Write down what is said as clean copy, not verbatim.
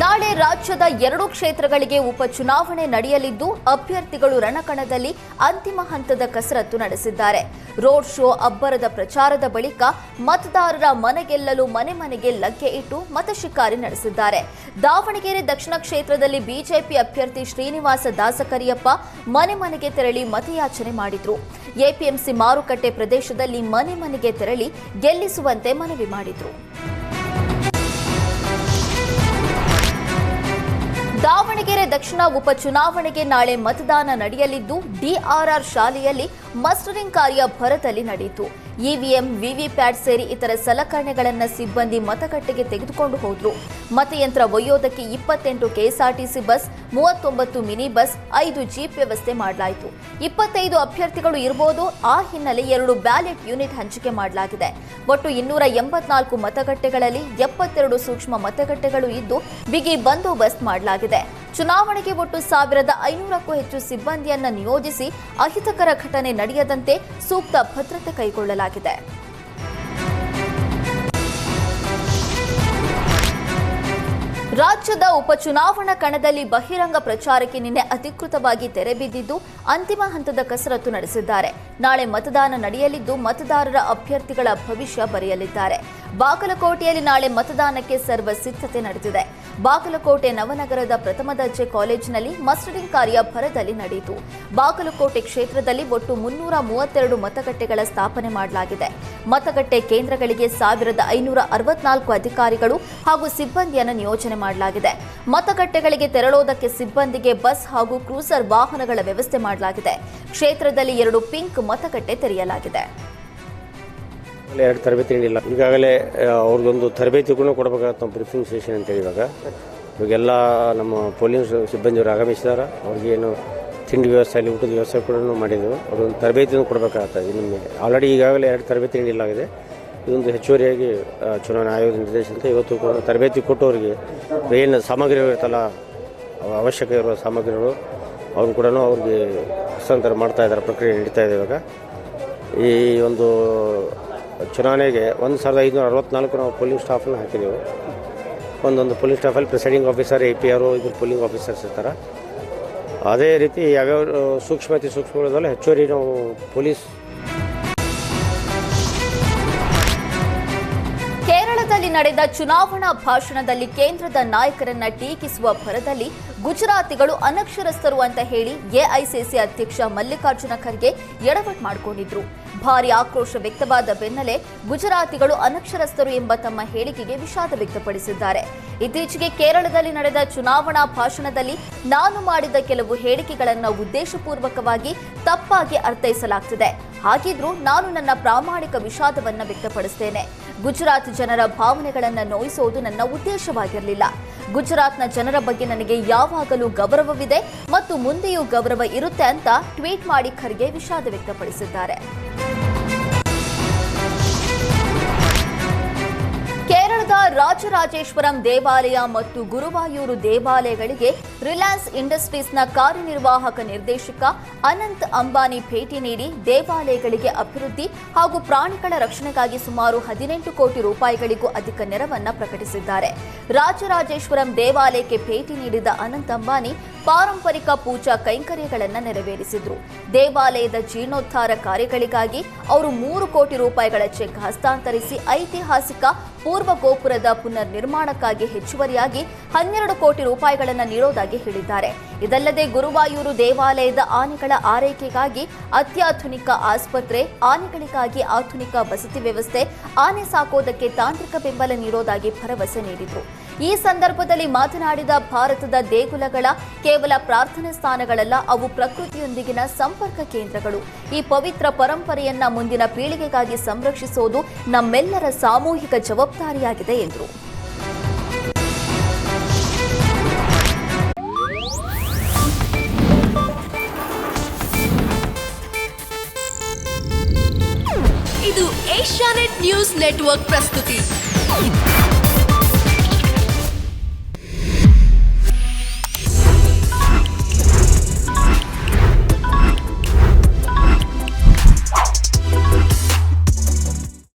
ನಾಳೆ ರಾಜ್ಯದ 2 ಕ್ಷೇತ್ರಗಳಿಗೆ ಉಪಚುನಾವಣೆ ನಡೆಯಲಿದ್ದು ಅಭ್ಯರ್ಥಿಗಳು ರಣಕಣದಲ್ಲಿ ಅಂತಿಮ ಹಂತದ ಕಸರತ್ತು ನಡೆಸಿದ್ದಾರೆ. ರೋಡ್ ಶೋ, ಅಬ್ಬರದ ಪ್ರಚಾರದ ಬಳಿಕ ಮತದಾರರ ಮನೆಗೆಲ್ಲಲು ಮನೆ ಮನೆಗೆ ಲಗ್ಗೆ ಇಟ್ಟು ಮತಶಿಕಾರಿ ನಡೆಸಿದ್ದಾರೆ. ದಾವಣಗೆರೆ ದಕ್ಷಿಣ ಕ್ಷೇತ್ರದಲ್ಲಿ ಬಿಜೆಪಿ ಅಭ್ಯರ್ಥಿ ಶ್ರೀನಿವಾಸ ದಾಸಕರಿಯಪ್ಪ ಮನೆ ಮನೆಗೆ ತೆರಳಿ ಮತಯಾಚನೆ ಮಾಡಿದ್ರು. ಎಪಿಎಂಸಿ ಮಾರುಕಟ್ಟೆ ಪ್ರದೇಶದಲ್ಲಿ ಮನೆ ಮನೆಗೆ ತೆರಳಿ ಗೆಲ್ಲಿಸುವಂತೆ ಮನವಿ ಮಾಡಿದ್ರು. ದಾವಣಗೆರೆ ದಕ್ಷಿಣ ಉಪಚುನಾವಣೆಗೆ ನಾಳೆ ಮತದಾನ ನಡೆಯಲಿದ್ದು ಡಿಆರ್ಆರ್ ಶಾಲೆಯಲ್ಲಿ ಮಸ್ಟರಿಂಗ್ ಕಾರ್ಯ ಭರದಲ್ಲಿ ನಡೆಯಿತು. ಇವಿಎಂ, ವಿವಿಪ್ಯಾಟ್ ಸೇರಿ ಇತರ ಸಲಕರಣೆಗಳನ್ನು ಸಿಬ್ಬಂದಿ ಮತಗಟ್ಟೆಗೆ ತೆಗೆದುಕೊಂಡು ಹೋದರು. ಮತಯಂತ್ರ ಒಯ್ಯೋದಕ್ಕೆ 28 KSRTC bus, 39 mini bus, 5 jeep ವ್ಯವಸ್ಥೆ ಮಾಡಲಾಯಿತು. 25 ಅಭ್ಯರ್ಥಿಗಳು ಇರಬಹುದು. ಆ ಹಿನ್ನೆಲೆ 2 ಬ್ಯಾಲೆಟ್ ಯೂನಿಟ್ ಹಂಚಿಕೆ ಮಾಡಲಾಗಿದೆ. ಒಟ್ಟು 284 ಮತಗಟ್ಟೆಗಳಲ್ಲಿ 72 ಸೂಕ್ಷ್ಮ ಮತಗಟ್ಟೆಗಳು ಇದ್ದು ಬಿಗಿ ಬಂದೋಬಸ್ತ್ ಮಾಡಲಾಗಿದೆ. ಚುನಾವಣೆಗೆ ಒಟ್ಟು 1500ಕ್ಕೂ ಹೆಚ್ಚು ಸಿಬ್ಬಂದಿಯನ್ನ ನಿಯೋಜಿಸಿ ಅಹಿತಕರ ಘಟನೆ ನಡೆಯದಂತೆ ಸೂಕ್ತ ಭದ್ರತೆ ಕೈಗೊಳ್ಳಲಾಗಿದೆ. ರಾಜ್ಯದ ಉಪಚುನಾವಣಾ ಕಣದಲ್ಲಿ ಬಹಿರಂಗ ಪ್ರಚಾರಕ್ಕೆ ನಿನ್ನೆ ಅಧಿಕೃತವಾಗಿ ತೆರೆ ಬಿದ್ದಿದ್ದು ಅಂತಿಮ ಹಂತದ ಕಸರತ್ತು ನಡೆಸಿದ್ದಾರೆ. ನಾಳೆ ಮತದಾನ ನಡೆಯಲಿದ್ದು ಮತದಾರರ ಅಭ್ಯರ್ಥಿಗಳ ಭವಿಷ್ಯ ಬರೆಯಲಿದ್ದಾರೆ. ಬಾಗಲಕೋಟೆಯಲ್ಲಿ ನಾಳೆ ಮತದಾನಕ್ಕೆ ಸರ್ವ ಸಿದ್ಧತೆ ನಡೆದಿದೆ. ಬಾಗಲಕೋಟೆ ನವನಗರದ ಪ್ರಥಮ ದರ್ಜೆ ಕಾಲೇಜಿನಲ್ಲಿ ಮಸ್ಟರಿಂಗ್ ಕಾರ್ಯ ಭರದಲ್ಲಿ ನಡೆಯಿತು. ಬಾಗಲಕೋಟೆ ಕ್ಷೇತ್ರದಲ್ಲಿ ಒಟ್ಟು 332 ಮತಗಟ್ಟೆಗಳ ಸ್ಥಾಪನೆ ಮಾಡಲಾಗಿದೆ. ಮತಗಟ್ಟೆ ಕೇಂದ್ರಗಳಿಗೆ 1564 ಅಧಿಕಾರಿಗಳು ಹಾಗೂ ಸಿಬ್ಬಂದಿಯನ್ನು ನಿಯೋಜನೆ ಮಾಡಲಾಗಿದೆ. ಮತಗಟ್ಟೆಗಳಿಗೆ ತೆರಳೋದಕ್ಕೆ ಸಿಬ್ಬಂದಿಗೆ ಬಸ್ ಹಾಗೂ ಕ್ರೂಸರ್ ವಾಹನಗಳ ವ್ಯವಸ್ಥೆ ಮಾಡಲಾಗಿದೆ. ಕ್ಷೇತ್ರದಲ್ಲಿ 2 ಪಿಂಕ್ ಮತಗಟ್ಟೆ ತೆರೆಯಲಾಗಿದೆ. 2 ತರಬೇತಿ ನೀಡಿಲ್ಲ. ಈಗಾಗಲೇ ಅವ್ರಿಗೊಂದು ತರಬೇತಿ ಕೂಡ ಕೊಡಬೇಕಾಗತ್ತೆ. ನಮ್ಮ ಬ್ರೀಫಿಂಗ್ ಸೆಷನ್ ಅಂತೇಳಿ ಇವಾಗೆಲ್ಲ ನಮ್ಮ ಪೊಲೀಸ್ ಸಿಬ್ಬಂದಿಯವರು ಆಗಮಿಸಿದ್ದಾರೆ. ಅವ್ರಿಗೇನು ತಿಂಡಿ ವ್ಯವಸ್ಥೆ ಅಲ್ಲಿ ಊಟದ ವ್ಯವಸ್ಥೆ ಕೂಡ ಮಾಡಿದ್ದೆವು. ಅವ್ರೊಂದು ತರಬೇತಿಯನ್ನು ಕೊಡಬೇಕಾಗ್ತದೆ. ನಿಮಗೆ ಆಲ್ರೆಡಿ ಈಗಾಗಲೇ 2 ತರಬೇತಿ ನೀಡಲಾಗಿದೆ. ಇದೊಂದು ಹೆಚ್ಚುವರಿಯಾಗಿ ಚುನಾವಣಾ ಆಯೋಗದ ನಿರ್ದೇಶನಕ್ಕೆ ಇವತ್ತು ಕೂಡ ತರಬೇತಿ ಕೊಟ್ಟವರಿಗೆ ಏನು ಸಾಮಗ್ರಿಗಳು ಇರ್ತಲ್ಲ, ಅವಶ್ಯಕ ಇರುವ ಸಾಮಗ್ರಿಗಳು ಅವ್ರು ಕೂಡ ಅವ್ರಿಗೆ ಹಸ್ತಾಂತರ ಮಾಡ್ತಾ ಇದ್ದಾರೆ. ಪ್ರಕ್ರಿಯೆ ನಡೀತಾ ಇದೆ. ಇವಾಗ ಈ ಒಂದು ಚುನಾವಣೆಗೆ 1564 ನಾವು ಪೋಲಿಂಗ್ ಸ್ಟಾಫನ್ನು ಹಾಕಿದ್ದೆವು. ಒಂದೊಂದು ಪೋಲಿಂಗ್ ಸ್ಟಾಫಲ್ಲಿ ಪ್ರಿಸೈಡಿಂಗ್ ಆಫೀಸರ್, APR, ಇದ್ರ ಪೋಲಿಂಗ್ ಆಫೀಸರ್ಸ್ ಇರ್ತಾರೆ. ಅದೇ ರೀತಿ ಯಾವ್ಯಾವ ಸೂಕ್ಷ್ಮಗಳಲ್ಲ ಹೆಚ್ಚುವರಿ ನಾವು ಪೊಲೀಸ್. ಕೇರಳದಲ್ಲಿ ನಡೆದ ಚುನಾವಣಾ ಭಾಷಣದಲ್ಲಿ ಕೇಂದ್ರದ ನಾಯಕರನ್ನ ಟೀಕಿಸುವ ಭರದಲ್ಲಿ ಗುಜರಾತಿಗಳು ಅನಕ್ಷರಸ್ಥರು ಅಂತ ಹೇಳಿ ಎಐಸಿಸಿ ಅಧ್ಯಕ್ಷ ಮಲ್ಲಿಕಾರ್ಜುನ ಖರ್ಗೆ ಎಡವಟ್ಟು ಮಾಡಿಕೊಂಡಿದ್ರು. ಭಾರಿ ಆಕ್ರೋಶ ವ್ಯಕ್ತವಾದ ಬೆನ್ನಲ್ಲೇ ಗುಜರಾತಿಗಳು ಅನಕ್ಷರಸ್ಥರು ಎಂಬ ತಮ್ಮ ಹೇಳಿಕೆಗೆ ವಿಷಾದ ವ್ಯಕ್ತಪಡಿಸಿದ್ದಾರೆ. ಇತ್ತೀಚೆಗೆ ಕೇರಳದಲ್ಲಿ ನಡೆದ ಚುನಾವಣಾ ಭಾಷಣದಲ್ಲಿ ನಾನು ಮಾಡಿದ ಕೆಲವು ಹೇಳಿಕೆಗಳನ್ನು ಉದ್ದೇಶಪೂರ್ವಕವಾಗಿ ತಪ್ಪಾಗಿ ಅರ್ಥೈಸಲಾಗ್ತಿದೆ. ಹಾಗಿದ್ರೂ ನಾನು ನನ್ನ ಪ್ರಾಮಾಣಿಕ ವಿಷಾದವನ್ನು ವ್ಯಕ್ತಪಡಿಸ್ತೇನೆ. ಗುಜರಾತ್ ಜನರ ಭಾವನೆಗಳನ್ನು ನೋಯಿಸೋದು ನನ್ನ ಉದ್ದೇಶವಾಗಿರಲಿಲ್ಲ. ಗುಜರಾತ್ನ ಜನರ ಬಗ್ಗೆ ನನಗೆ ಯಾವಾಗಲೂ ಗೌರವವಿದೆ ಮತ್ತು ಮುಂದೆಯೂ ಗೌರವ ಇರುತ್ತೆ ಅಂತ ಟ್ವೀಟ್ ಮಾಡಿ ಖರ್ಗೆ ವಿಷಾದ ವ್ಯಕ್ತಪಡಿಸಿದ್ದಾರೆ. ಕೇರಳದ ರಾಜರಾಜೇಶ್ವರಂ ದೇವಾಲಯ ಮತ್ತು ಗುರುವಾಯೂರು ದೇವಾಲಯಗಳಿಗೆ ರಿಲಯನ್ಸ್ ಇಂಡಸ್ಟ್ರೀಸ್ನ ಕಾರ್ಯನಿರ್ವಾಹಕ ನಿರ್ದೇಶಕ ಅನಂತ್ ಅಂಬಾನಿ ಭೇಟಿ ನೀಡಿ ದೇವಾಲಯಗಳಿಗೆ ಅಭಿವೃದ್ಧಿ ಹಾಗೂ ಪ್ರಾಣಿಗಳ ರಕ್ಷಣೆಗಾಗಿ ಸುಮಾರು 18 ಕೋಟಿ ರೂಪಾಯಿಗಳಿಗೂ ಅಧಿಕ ನೆರವನ್ನು ಪ್ರಕಟಿಸಿದ್ದಾರೆ. ರಾಜರಾಜೇಶ್ವರಂ ದೇವಾಲಯಕ್ಕೆ ಭೇಟಿ ನೀಡಿದ ಅನಂತ್ ಅಂಬಾನಿ ಪಾರಂಪರಿಕ ಪೂಜಾ ಕೈಂಕರ್ಯಗಳನ್ನು ನೆರವೇರಿಸಿದ್ರು. ದೇವಾಲಯದ ಜೀರ್ಣೋದ್ಧಾರ ಕಾರ್ಯಗಳಿಗಾಗಿ ಅವರು 3 ಕೋಟಿ ರೂಪಾಯಿಗಳ ಚೆಕ್ ಹಸ್ತಾಂತರಿಸಿ ಐತಿಹಾಸಿಕ ಪೂರ್ವ ಗೋಪುರದ ಪುನರ್ ನಿರ್ಮಾಣಕ್ಕಾಗಿ ಹೆಚ್ಚುವರಿಯಾಗಿ 12 ಕೋಟಿ ರೂಪಾಯಿಗಳನ್ನು ನೀಡೋದಾಗಿ ಹೇಳಿದ್ದಾರೆ. ಇದಲ್ಲದೆ ಗುರುವಾಯೂರು ದೇವಾಲಯದ ಆನೆಗಳ ಆರೈಕೆಗಾಗಿ ಅತ್ಯಾಧುನಿಕ ಆಸ್ಪತ್ರೆ, ಆನೆಗಳಿಗಾಗಿ ಆಧುನಿಕ ವಸತಿ ವ್ಯವಸ್ಥೆ, ಆನೆ ಸಾಕೋದಕ್ಕೆ ತಾಂತ್ರಿಕ ಬೆಂಬಲ ನೀಡೋದಾಗಿ ಭರವಸೆ ನೀಡಿದರು. ಈ ಸಂದರ್ಭದಲ್ಲಿ ಮಾತನಾಡಿದ ಭಾರತದ ದೇಗುಲಗಳ ಕೇವಲ ಪ್ರಾರ್ಥನಾ ಸ್ಥಾನಗಳಲ್ಲ, ಅವು ಪ್ರಕೃತಿಯೊಂದಿಗಿನ ಸಂಪರ್ಕ ಕೇಂದ್ರಗಳು. ಈ ಪವಿತ್ರ ಪರಂಪರೆಯನ್ನ ಮುಂದಿನ ಪೀಳಿಗೆಗಾಗಿ ಸಂರಕ್ಷಿಸುವುದು ನಮ್ಮೆಲ್ಲರ ಸಾಮೂಹಿಕ ಜವಾಬ್ದಾರಿಯಾಗಿದೆ ಎಂದರು. ಇದು ಏಷ್ಯಾನೆಟ್ ನ್ಯೂಸ್ ನೆಟ್ವರ್ಕ್ ಪ್ರಸ್ತುತಿ.